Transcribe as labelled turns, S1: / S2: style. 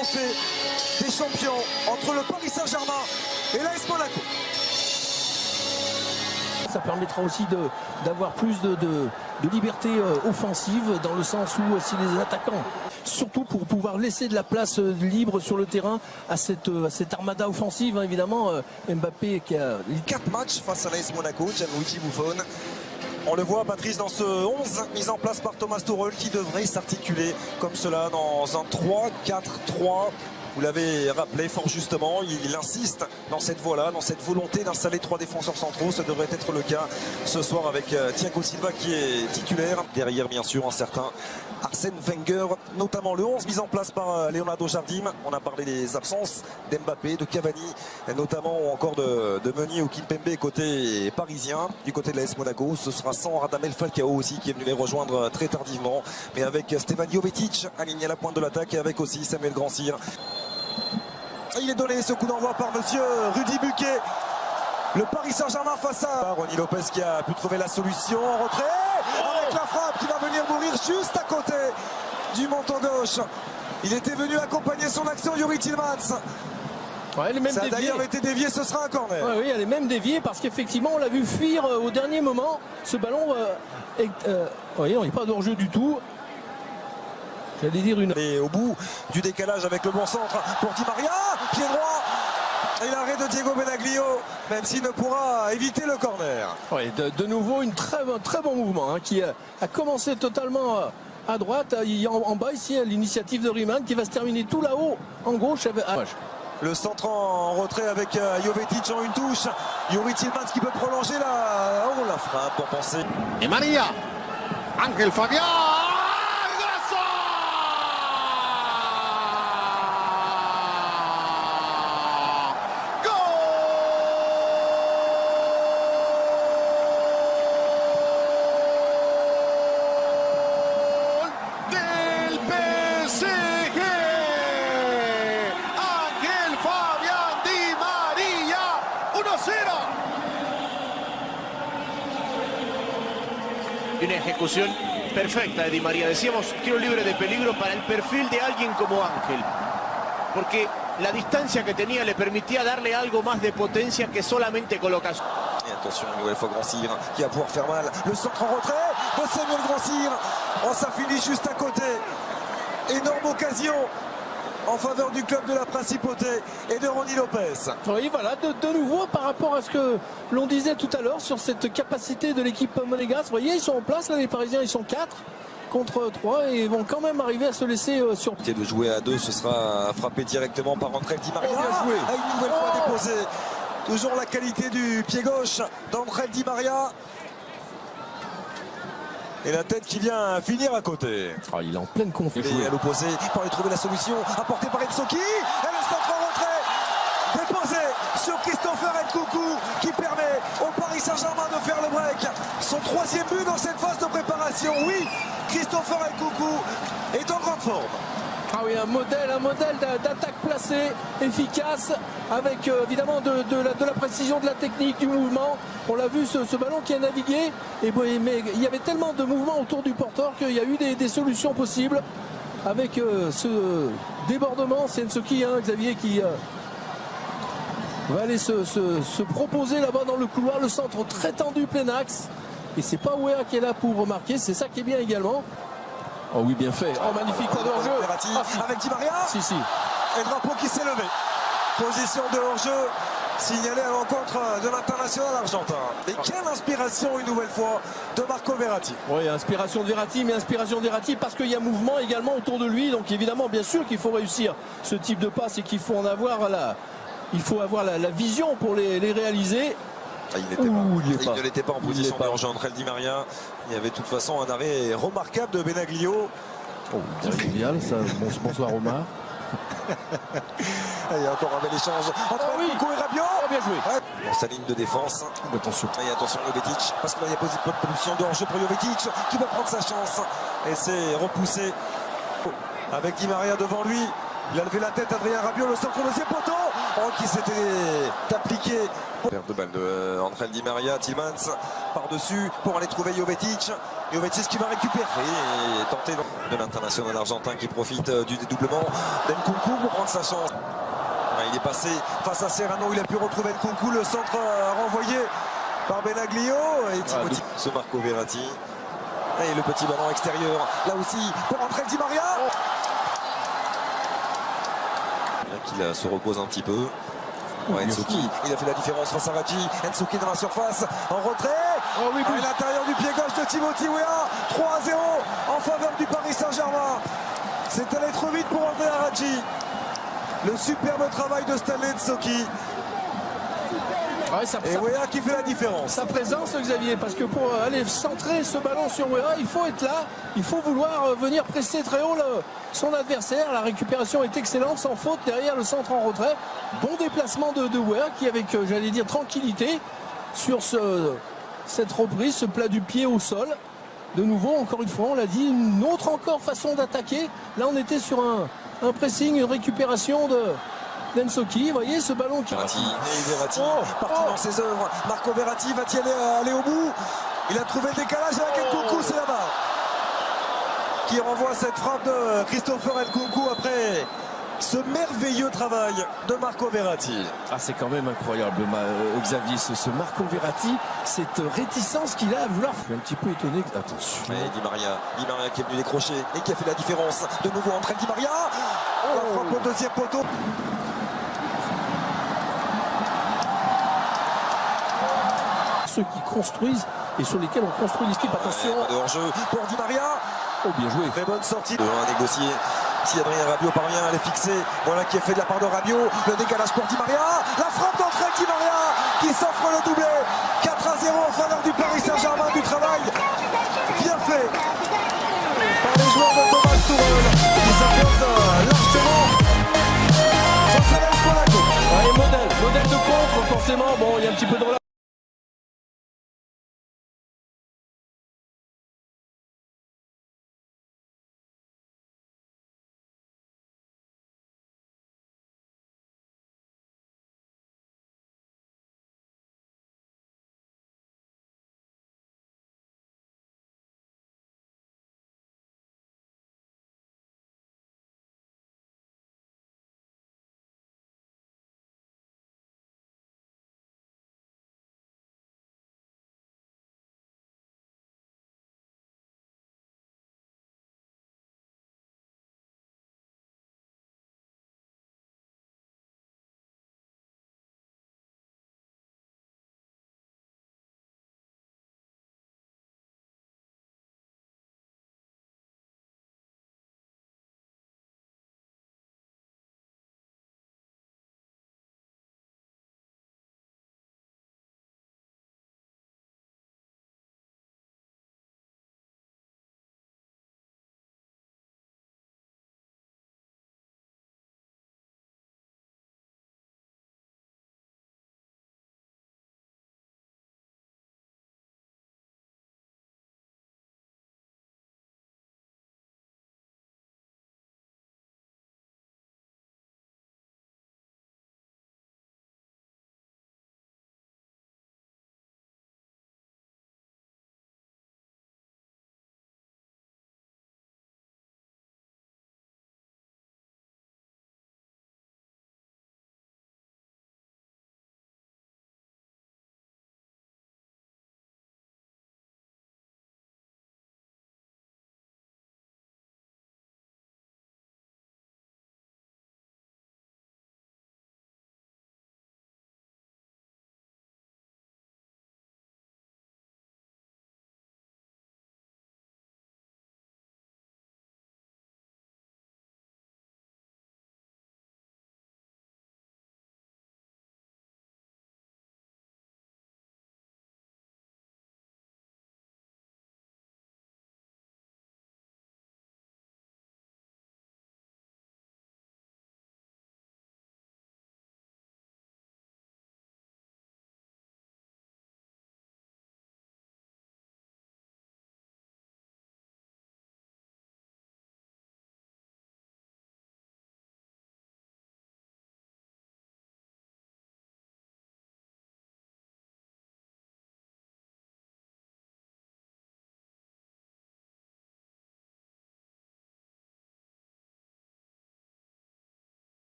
S1: trophée des champions entre le Paris Saint-Germain et l'AS Monaco.
S2: Ça permettra aussi d'avoir plus de liberté offensive, dans le sens où aussi les attaquants, surtout pour pouvoir laisser de la place libre sur le terrain à cette armada offensive, hein, évidemment. Mbappé qui a
S1: 4 matchs face à l'AS Monaco, Gianluigi Buffon. On le voit, Patrice, dans ce 11 mis en place par Thomas Tuchel, qui devrait s'articuler comme cela dans un 3-4-3. Vous l'avez rappelé fort justement, il insiste dans cette voie-là, dans cette volonté d'installer 3 défenseurs centraux. Ça devrait être le cas ce soir avec Thiago Silva qui est titulaire. Derrière, bien sûr, un certain Arsène Wenger, notamment le 11 mis en place par Leonardo Jardim. On a parlé des absences d'Mbappé, de Cavani, notamment, ou encore de Meunier ou Kimpembe côté parisien. Du côté de l'AS Monaco, ce sera sans Radamel Falcao aussi, qui est venu les rejoindre très tardivement, mais avec Stefan Jovetic aligné à la pointe de l'attaque et avec aussi Samuel Grandsir. Il est donné ce coup d'envoi par monsieur Rudy Buquet. Le Paris Saint-Germain face à Ronny Lopez qui a pu trouver la solution en retrait avec la frappe qui va venir mourir juste à côté du menton gauche. Il était venu accompagner son action, Youri Tillmans.
S2: Ouais, ça a
S1: d'ailleurs été dévié, ce sera un corner.
S2: Ouais, oui, elle est même déviée parce qu'effectivement on l'a vu fuir au dernier moment. Ce ballon, voyez, on n'est pas d'hors-jeu du tout. J'allais dire une...
S1: Et au bout du décalage avec le bon centre pour Di Maria, pied droit. Et l'arrêt de Diego Benaglio, même s'il ne pourra éviter le corner.
S2: Oui, de nouveau, un très bon mouvement, hein, qui a commencé totalement à droite. En bas ici, l'initiative de Riemann qui va se terminer tout là-haut, en gauche.
S1: Le centre en retrait avec Jovetic en une touche. Youri Tillmans qui peut prolonger la frappe pour penser.
S3: Et Maria, Ángel Fabián.
S4: Una ejecución perfecta de Di María. Decíamos, tiro libre de peligro para el perfil de alguien como Ángel. Porque la distancia que tenía le permitía darle algo más de potencia que solamente colocación.
S1: Et attention, une nouvelle fois Grandsir qui va pouvoir faire mal. Le centre en retrait de Samuel Grandsir. Oh, ça finit juste à côté. Énorme occasion en faveur du club de la Principauté et de Ronny Lopez.
S2: Oui, voilà, de nouveau par rapport à ce que l'on disait tout à l'heure sur cette capacité de l'équipe monégasque. Vous voyez, ils sont en place, là, les Parisiens, ils sont 4 contre 3 et vont quand même arriver à se laisser sur...
S1: De jouer à 2, ce sera frappé directement par André Di Maria. Une nouvelle fois déposé. Toujours la qualité du pied gauche d'André Di Maria. Et la tête qui vient finir à côté.
S2: Ah, il est en pleine confiance.
S1: Et à l'opposé, pour aller trouver la solution, apportée par Ensoki. Et le centre en retrait, déposé sur Christopher Nkunku, qui permet au Paris Saint-Germain de faire le break. Son 3e but dans cette phase de préparation. Oui, Christopher Nkunku est en grande forme.
S2: Ah oui, un modèle d'attaque placée, efficace, avec évidemment de la précision, de la technique, du mouvement. On l'a vu, ce ballon qui a navigué, mais il y avait tellement de mouvements autour du porteur qu'il y a eu des solutions possibles. Avec ce débordement, c'est Ensoki, hein, Xavier, qui va aller se proposer là-bas dans le couloir, le centre très tendu, plein axe. Et c'est pas Ouéa qui est là pour remarquer, c'est ça qui est bien également. Oh oui, bien fait. Oh, magnifique, pas de hors-jeu.
S1: Avec Di Maria.
S2: Si.
S1: Et le drapeau qui s'est levé. Position de hors-jeu signalée à l'encontre de l'international argentin. Et quelle inspiration une nouvelle fois de Marco Verratti.
S2: Oui, inspiration de Verratti, mais inspiration de Verratti parce qu'il y a mouvement également autour de lui. Donc évidemment, bien sûr qu'il faut réussir ce type de passe et qu'il faut en avoir il faut avoir la vision pour les réaliser.
S1: Ah, il ne l'était pas en position de hors-jeu entre Di Maria. Il y avait de toute façon un arrêt remarquable de Benaglio.
S2: Oh, idéal, ça. Bonsoir Omar.
S1: Il y a encore un bel échange entre Nkunku et Rabiot.
S2: Oh, bien joué.
S1: Dans sa ligne de défense.
S2: Attention.
S1: Et attention Jovetic, parce qu'il y a position de hors-jeu pour Jovetic qui va prendre sa chance. Et c'est repoussé avec Di Maria devant lui. Il a levé la tête, Adrien Rabiot, le centre de ses poteaux. Oh, qui s'était appliqué. Perte de balle de Angel Di Maria, Tillmans par-dessus pour aller trouver Jovetic. Jovetic qui va récupérer et tenter de l'international argentin qui profite du dédoublement d'Nkunku pour prendre sa chance. Il est passé face à Serrano, il a pu retrouver Nkunku, le centre renvoyé par Benaglio et Timothy. Ce Marco Verratti. Et le petit ballon extérieur, là aussi pour Angel Di Maria. Qu'il se repose un petit peu. Ouais, Nsoki, il a fait la différence face à Radji. Nsoki dans la surface, en retrait.
S2: Oh oui,
S1: à l'intérieur du pied gauche de Timothy Weah. 3-0 en faveur du Paris Saint-Germain. C'est allé trop vite pour Andrea Radji. Le superbe travail de Stanley Nsoki.
S2: Ouais,
S1: et Weah qui fait la différence.
S2: Sa présence, Xavier, parce que pour aller centrer ce ballon sur Weah, il faut être là, il faut vouloir venir presser très haut son adversaire. La récupération est excellente, sans faute derrière le centre en retrait. Bon déplacement de Weah qui, avec, j'allais dire, tranquillité sur cette reprise, ce plat du pied au sol. De nouveau, encore une fois, on l'a dit, une autre encore façon d'attaquer. Là, on était sur un pressing, une récupération d'Nsoki, vous voyez ce ballon qui...
S1: Verratti, parti dans ses œuvres. Marco Verratti va-t-il aller au bout? Il a trouvé le décalage avec Nkunku, c'est là-bas. Qui renvoie cette frappe de Christopher Nkunku après ce merveilleux travail de Marco Verratti.
S2: Ah, c'est quand même incroyable, Xavier, ce Marco Verratti, cette réticence qu'il a à vouloir. Je suis un petit peu étonné. Attention.
S1: Mais Di Maria qui est venu décrocher et qui a fait la différence. De nouveau entre Di Maria. La frappe au deuxième poteau.
S2: Ceux qui construisent et sur lesquels on construit l'équipe. Attention.
S1: De hors-jeu pour Di Maria.
S2: Oh, bien joué.
S1: Très bonne sortie. À négocier. Si Adrien Rabiot parvient à les fixer. Voilà qui est fait de la part de Rabiot. Le décalage pour Di Maria. La frappe d'entrée de Di Maria qui s'offre le doublé. 4-0 en faveur du Paris Saint-Germain. Du travail bien fait par les joueurs de Thomas Tuchel qui s'imposent largement face à l'AS Monaco.
S2: Allez, modèle de contre, forcément. Bon, il y a un petit peu de relâche.